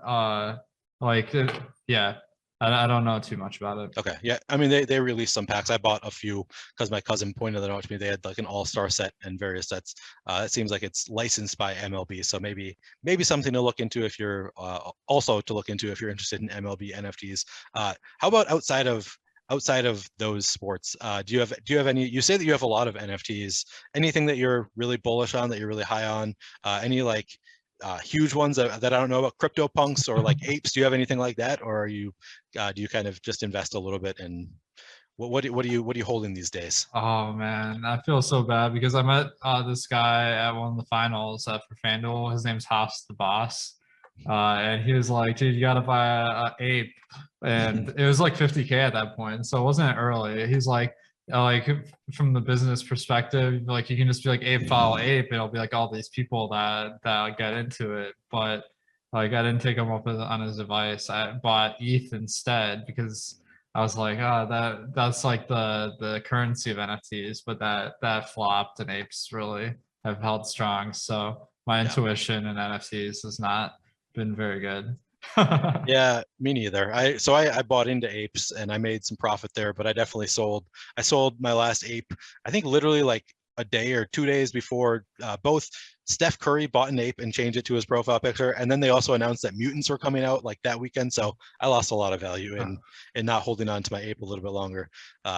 yeah. I don't know too much about it. Okay. Yeah. I mean, they released some packs. I bought a few because my cousin pointed that out to me. They had like an all-star set and various sets. It seems like it's licensed by MLB. So maybe something to look into if you're also to look into if you're interested in MLB NFTs. How about outside of those sports? Do you have any? You say that you have a lot of NFTs. Anything that you're really bullish on, that you're really high on? Any like huge ones that I don't know about, crypto punks or like apes? Do you have anything like that, or are you do you kind of just invest a little bit? And what are you holding these days? Oh man, I feel so bad because I met this guy at one of the finals for FanDuel. His name's Haas the Boss, and he was like, "Dude, you gotta buy a ape," and it was like 50K at that point, so it wasn't early. He's like from the business perspective, like you can just be like ape follow ape, and it'll be like all these people that get into it, but like I didn't take him up on his advice. I bought ETH instead because I was like, oh, that's like the currency of NFTs, but that flopped, and apes really have held strong. So my intuition in NFTs has not been very good. Yeah, me neither. I bought into apes and I made some profit there, but I definitely sold. I sold my last ape, I think literally like a day or 2 days before both Steph Curry bought an ape and changed it to his profile picture, and then they also announced that mutants were coming out like that weekend. So I lost a lot of value in not holding on to my ape a little bit longer.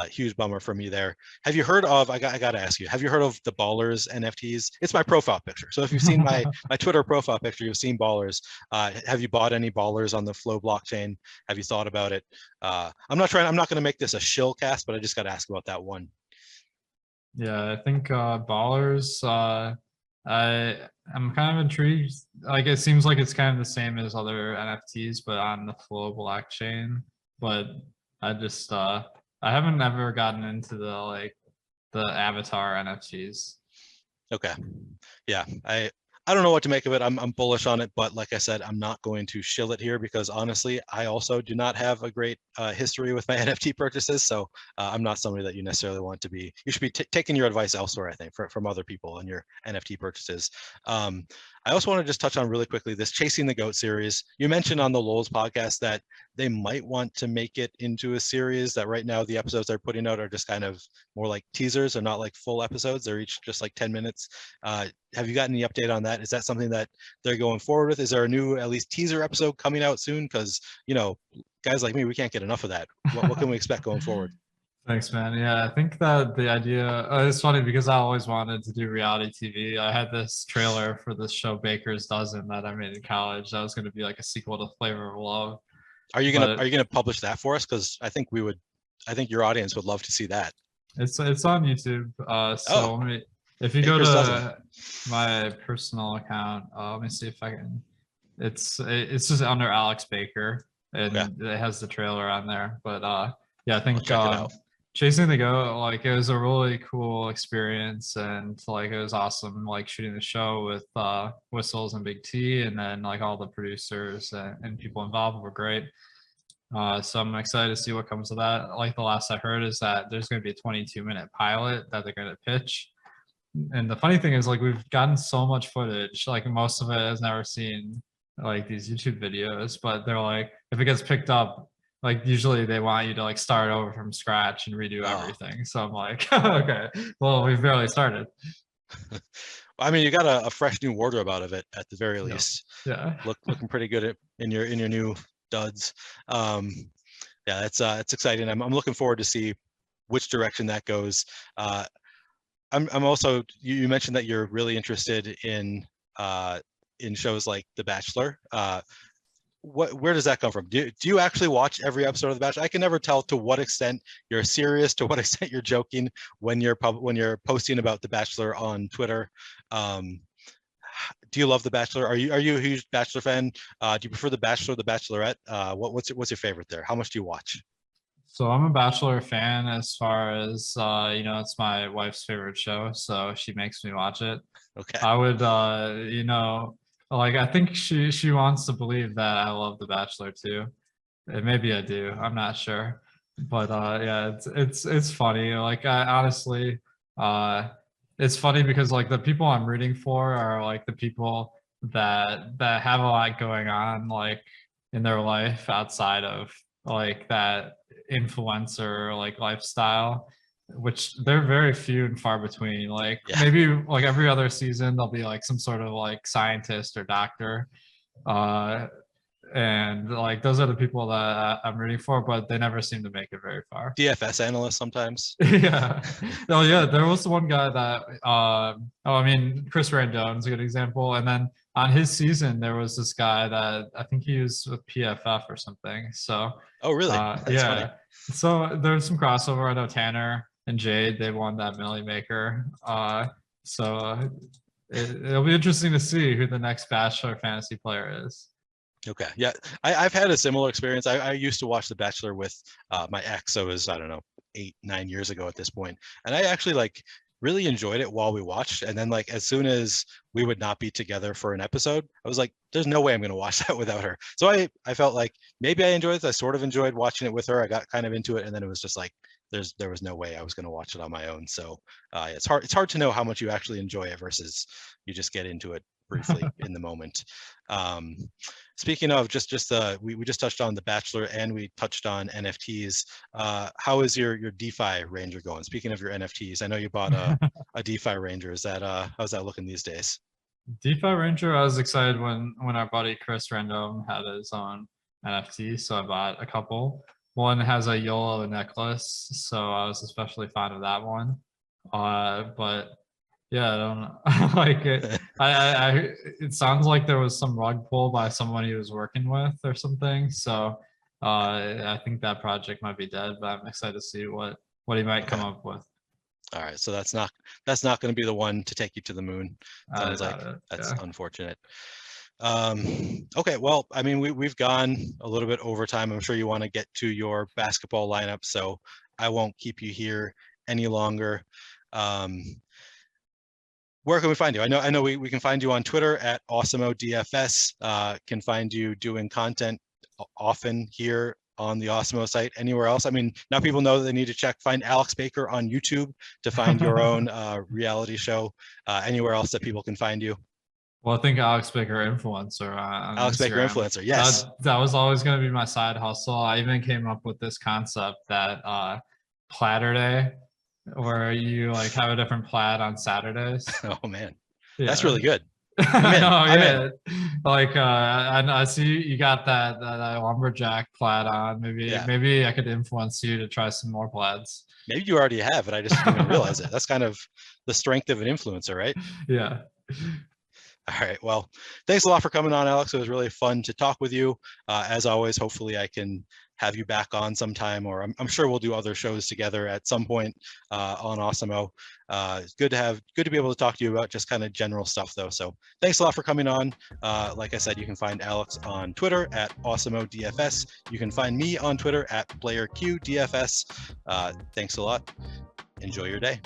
Huge bummer for me there. Have you heard of? I got to ask you. Have you heard of the Ballers NFTs? It's my profile picture. So if you've seen my Twitter profile picture, you've seen Ballers. Have you bought any Ballers on the Flow blockchain? Have you thought about it? I'm not going to make this a shill cast, but I just got to ask about that one. Yeah, I think Ballers. I'm kind of intrigued. Like it seems like it's kind of the same as other NFTs, but on the Flow blockchain. But I just I haven't ever gotten into the avatar NFTs. Okay. Yeah, I don't know what to make of it. I'm bullish on it, but like I said, I'm not going to shill it here because honestly, I also do not have a great history with my NFT purchases. So I'm not somebody that you necessarily want to be. You should be taking your advice elsewhere, I think, from other people in your NFT purchases. I also want to just touch on really quickly this Chasing the Goat series. You mentioned on the Lowell's podcast that they might want to make it into a series. That right now the episodes they're putting out are just kind of more like teasers and not like full episodes. They're each just like 10 minutes. Have you got any update on that? Is that something that they're going forward with? Is there a new at least teaser episode coming out soon? Because guys like me, we can't get enough of that. What can we expect going forward? Thanks, man. Yeah, I think that the idea it's funny because I always wanted to do reality TV. I had this trailer for this show Baker's Dozen that I made in college. That was going to be like a sequel to Flavor of Love. Are you gonna publish that for us? Because I think your audience would love to see that. It's on YouTube. If you go to my personal account, let me see if I can. It's just under Alex Baker, and it has the trailer on there. But yeah, I think Chasing the Goat, like it was a really cool experience, and like it was awesome, like shooting the show with Whistles and Big T, and then like all the producers and people involved were great. So I'm excited to see what comes of that. Like the last I heard is that there's going to be a 22-minute pilot that they're going to pitch. And the funny thing is, like, we've gotten so much footage, like most of it has never seen like these YouTube videos, but they're like, if it gets picked up, like usually they want you to like start over from scratch and redo everything. So I'm like, okay, well, we've barely started. I mean, you got a fresh new wardrobe out of it at the very least. Yeah. Looking pretty good in your new duds. Yeah, it's exciting. I'm looking forward to see which direction that goes. I'm also, you mentioned that you're really interested in shows like The Bachelor. Where does that come from? Do you actually watch every episode of The Bachelor? I can never tell to what extent you're serious, to what extent you're joking when you're posting about The Bachelor on Twitter. Do you love The Bachelor? Are you a huge Bachelor fan? Do you prefer The Bachelor or The Bachelorette? What's your favorite there? How much do you watch? So I'm a Bachelor fan as far as it's my wife's favorite show, so she makes me watch it. Okay. I would like I think she wants to believe that I love The Bachelor too. And maybe I do. I'm not sure. But yeah, it's funny. Like I honestly it's funny because like the people I'm rooting for are like the people that have a lot going on like in their life outside of like that influencer like lifestyle, which they're very few and far between. Like Yeah. maybe like every other season there'll be like some sort of like scientist or doctor, uh and like those are the people that I'm rooting for, but they never seem to make it very far. DFS analyst sometimes. Yeah. No, yeah, there was one guy that I mean Chris Randone's a good example. And then on his season there was this guy that I think he was with PFF or something. So Oh, really? That's yeah. funny. So there's some crossover. I know Tanner and Jade, they won that Millie Maker. So it'll be interesting to see who the next Bachelor fantasy player is. Okay. Yeah. I've had a similar experience. I used to watch The Bachelor with my ex. So it was, I don't know, 8-9 years ago at this point. And I actually like really enjoyed it while we watched. And then like as soon as we would not be together for an episode, I was like, there's no way I'm going to watch that without her. So I felt like maybe I enjoyed it. I sort of enjoyed watching it with her. I got kind of into it. And then it was just like, there was no way I was going to watch it on my own. So it's hard to know how much you actually enjoy it versus you just get into it briefly in the moment. Speaking of we just touched on The Bachelor and we touched on NFTs. How is your DeFi Ranger going? Speaking of your NFTs, I know you bought a DeFi Ranger. Is that how's that looking these days? DeFi Ranger, I was excited when our buddy Chris Random had his own NFT, so I bought a couple. One has a YOLO necklace, so I was especially fond of that one. But yeah, I don't know. Like it. It sounds like there was some rug pull by someone he was working with or something. So I think that project might be dead, but I'm excited to see what he might come up with. All right, so that's not going to be the one to take you to the moon. Sounds like that's unfortunate. Okay, well, I mean, we've gone a little bit over time. I'm sure you want to get to your basketball lineup, so I won't keep you here any longer. Where can we find you? I know we can find you on Twitter at Awesemo DFS. Can find you doing content often here on the Awesemo site. Anywhere else? I mean, now people know that they need to find Alex Baker on YouTube to find your own reality show. Anywhere else that people can find you? Well, I think Alex Baker influencer on Alex Instagram. Baker influencer, yes. That was always going to be my side hustle. I even came up with this concept that platter day, where you like have a different plaid on Saturdays. Oh man, yeah. That's really good. Like I see you got that lumberjack plaid on. Maybe I could influence you to try some more plaids. Maybe you already have, but I just didn't even realize it. That's kind of the strength of an influencer, right? Yeah. All right. Well, thanks a lot for coming on, Alex. It was really fun to talk with you. As always, hopefully I can have you back on sometime, or I'm sure we'll do other shows together at some point on Awesemo. It's good to be able to talk to you about just kind of general stuff though. So thanks a lot for coming on. Like I said, you can find Alex on Twitter at Awesemo DFS. You can find me on Twitter at PlayerQDFS. Thanks a lot. Enjoy your day.